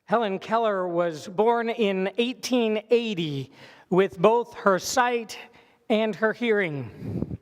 Helen Keller was born in 1880 with both her sight and her hearing.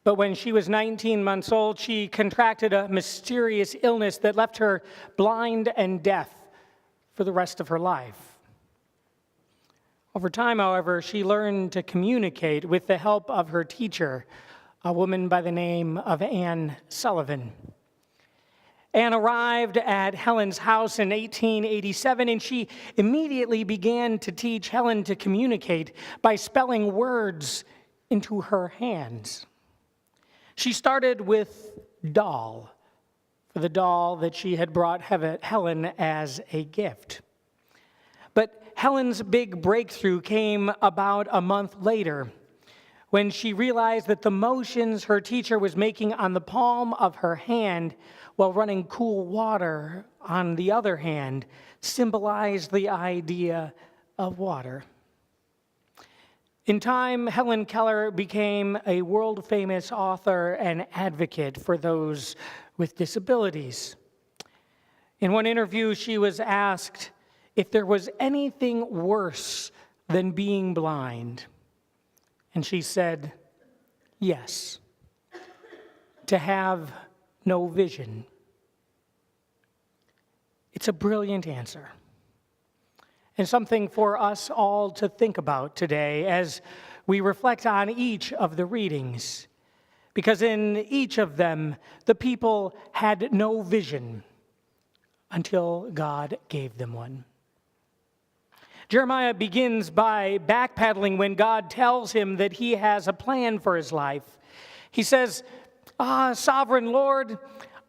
But when she was 19 months old, she contracted a mysterious illness that left her blind and deaf for the rest of her life. Over time, however, she learned to communicate with the help of her teacher, a woman by the name of Anne Sullivan. Anne arrived at Helen's house in 1887, and she immediately began to teach Helen to communicate by spelling words into her hands. She started with doll, for the doll that she had brought Helen as a gift. But Helen's big breakthrough came about a month later, when she realized that the motions her teacher was making on the palm of her hand while running cool water on the other hand symbolized the idea of water. In time, Helen Keller became a world-famous author and advocate for those with disabilities. In one interview, she was asked if there was anything worse than being blind. And she said, yes, to have no vision. It's a brilliant answer, and something for us all to think about today as we reflect on each of the readings, because in each of them, the people had no vision until God gave them one. Jeremiah begins by backpedaling when God tells him that he has a plan for his life. He says, sovereign Lord,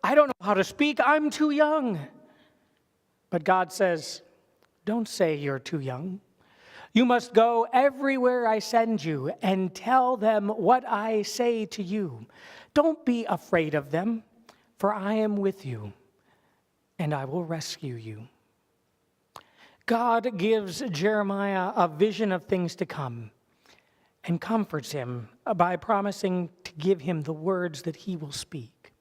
I don't know how to speak, I'm too young. But God says, don't say you're too young. You must go everywhere I send you and tell them what I say to you. Don't be afraid of them, for I am with you, and I will rescue you. God gives Jeremiah a vision of things to come and comforts him by promising to give him the words that he will speak.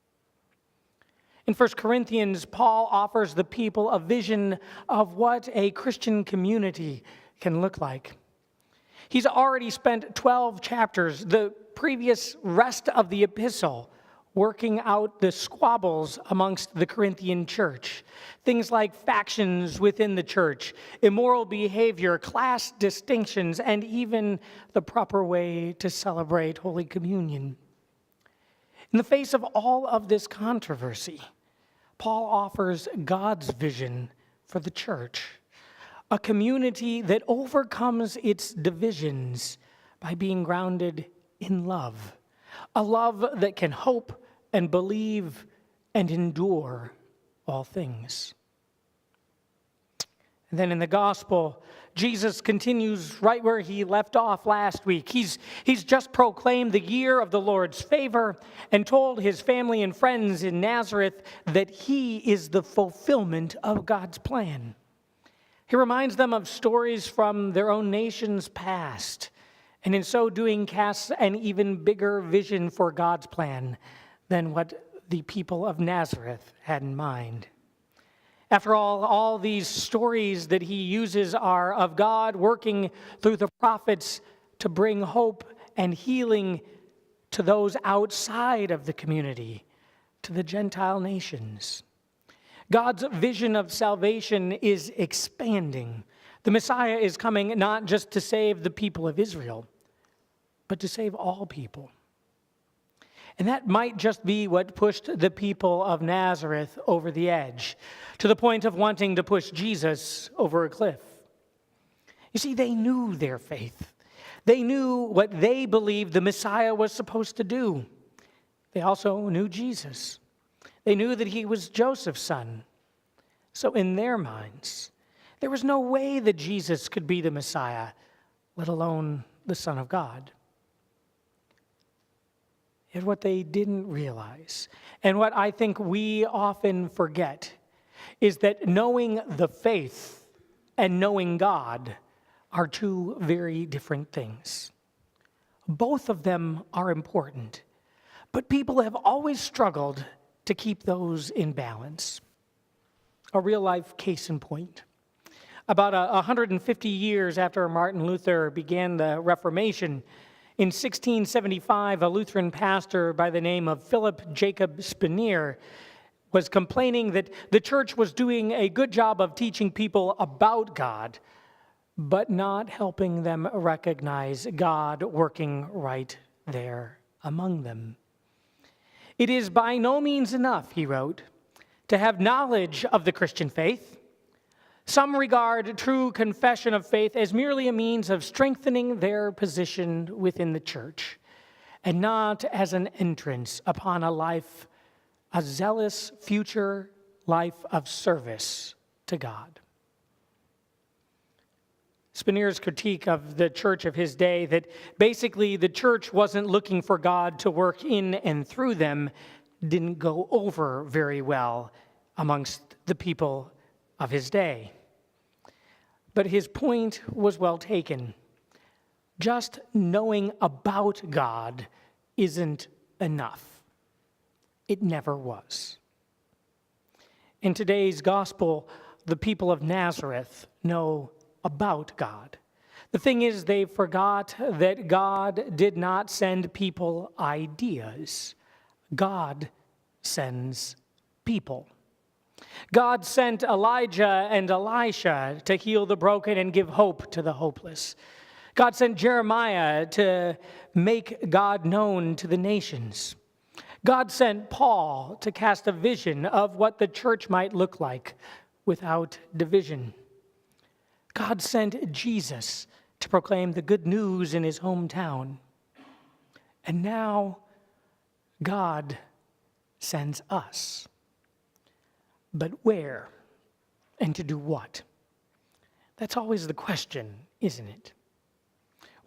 In 1 Corinthians, Paul offers the people a vision of what a Christian community can look like. He's already spent 12 chapters, the previous rest of the epistle, working out the squabbles amongst the Corinthian church. Things like factions within the church, immoral behavior, class distinctions, and even the proper way to celebrate Holy Communion. In the face of all of this controversy, Paul offers God's vision for the church, a community that overcomes its divisions by being grounded in love, a love that can hope and believe and endure all things. And then in the gospel, Jesus continues right where he left off last week. He's just proclaimed the year of the Lord's favor and told his family and friends in Nazareth that he is the fulfillment of God's plan. He reminds them of stories from their own nation's past, and in so doing casts an even bigger vision for God's plan than what the people of Nazareth had in mind. After all these stories that he uses are of God working through the prophets to bring hope and healing to those outside of the community, to the Gentile nations. God's vision of salvation is expanding. The Messiah is coming not just to save the people of Israel, but to save all people. And that might just be what pushed the people of Nazareth over the edge, to the point of wanting to push Jesus over a cliff. You see, they knew their faith. They knew what they believed the Messiah was supposed to do. They also knew Jesus. They knew that he was Joseph's son. So in their minds, there was no way that Jesus could be the Messiah, let alone the Son of God. Yet what they didn't realize, and what I think we often forget, is that knowing the faith and knowing God are two very different things. Both of them are important, but people have always struggled to keep those in balance. a real-life case in point. About 150 years after Martin Luther began the Reformation, in 1675, a Lutheran pastor by the name of Philip Jacob Spener was complaining that the church was doing a good job of teaching people about God, but not helping them recognize God working right there among them. It is by no means enough, he wrote, to have knowledge of the Christian faith. Some regard true confession of faith as merely a means of strengthening their position within the church, and not as an entrance upon a zealous future life of service to God. Spener's critique of the church of his day, that basically the church wasn't looking for God to work in and through them, didn't go over very well amongst the people of his day. But his point was well taken. Just knowing about God isn't enough. It never was. In today's gospel, the people of Nazareth know about God. The thing is, they forgot that God did not send people ideas. God sends people. God sent Elijah and Elisha to heal the broken and give hope to the hopeless. God sent Jeremiah to make God known to the nations. God sent Paul to cast a vision of what the church might look like without division. God sent Jesus to proclaim the good news in his hometown. And now God sends us. But where and to do what? That's always the question, isn't it?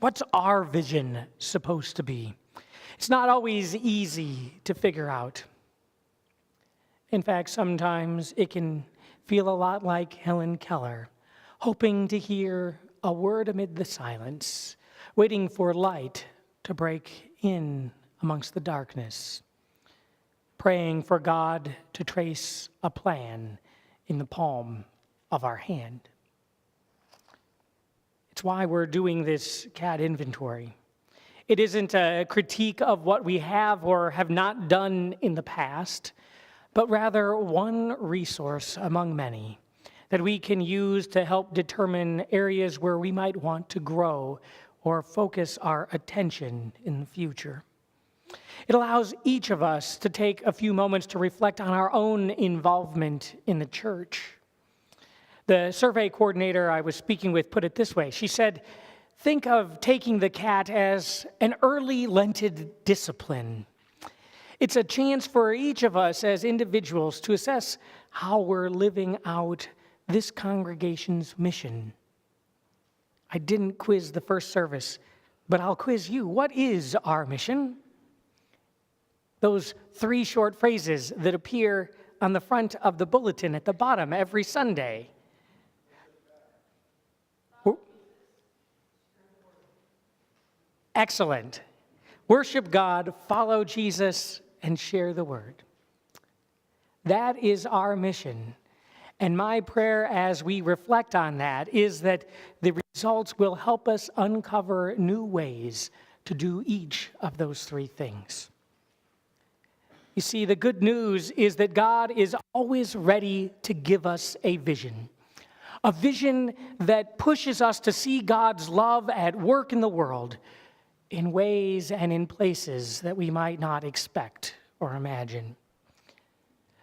What's our vision supposed to be? It's not always easy to figure out. In fact, sometimes it can feel a lot like Helen Keller, hoping to hear a word amid the silence, waiting for light to break in amongst the darkness, praying for God to trace a plan in the palm of our hand. It's why we're doing this CAT inventory. It isn't a critique of what we have or have not done in the past, but rather one resource among many that we can use to help determine areas where we might want to grow or focus our attention in the future. It allows each of us to take a few moments to reflect on our own involvement in the church. The survey coordinator I was speaking with put it this way. She said, think of taking the CAT as an early Lenten discipline. It's a chance for each of us as individuals to assess how we're living out this congregation's mission. I didn't quiz the first service, but I'll quiz you. What is our mission? Those 3 short phrases that appear on the front of the bulletin at the bottom every Sunday. Excellent. Worship God, follow Jesus, and share the word. That is our mission. And my prayer as we reflect on that is that the results will help us uncover new ways to do each of those 3 things. You see, the good news is that God is always ready to give us a vision that pushes us to see God's love at work in the world in ways and in places that we might not expect or imagine.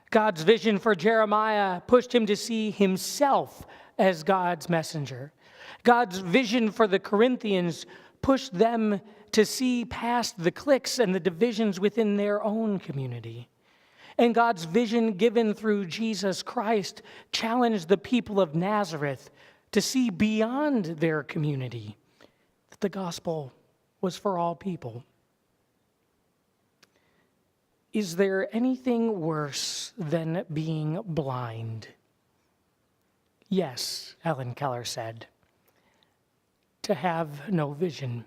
God's vision for Jeremiah pushed him to see himself as God's messenger. God's vision for the Corinthians pushed them to see past the cliques and the divisions within their own community. And God's vision given through Jesus Christ challenged the people of Nazareth to see beyond their community, that the gospel was for all people. Is there anything worse than being blind? Yes, Helen Keller said, to have no vision.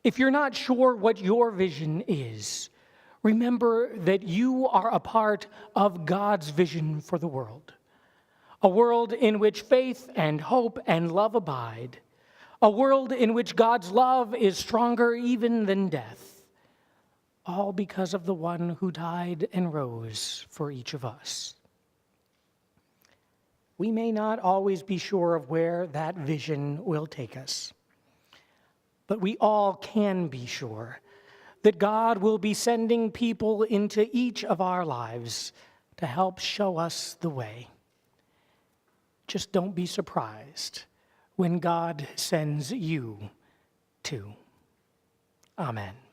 If you're not sure what your vision is, remember that you are a part of God's vision for the world, a world in which faith and hope and love abide, a world in which God's love is stronger even than death, all because of the one who died and rose for each of us. We may not always be sure of where that vision will take us, but we all can be sure that God will be sending people into each of our lives to help show us the way. Just don't be surprised when God sends you too. Amen.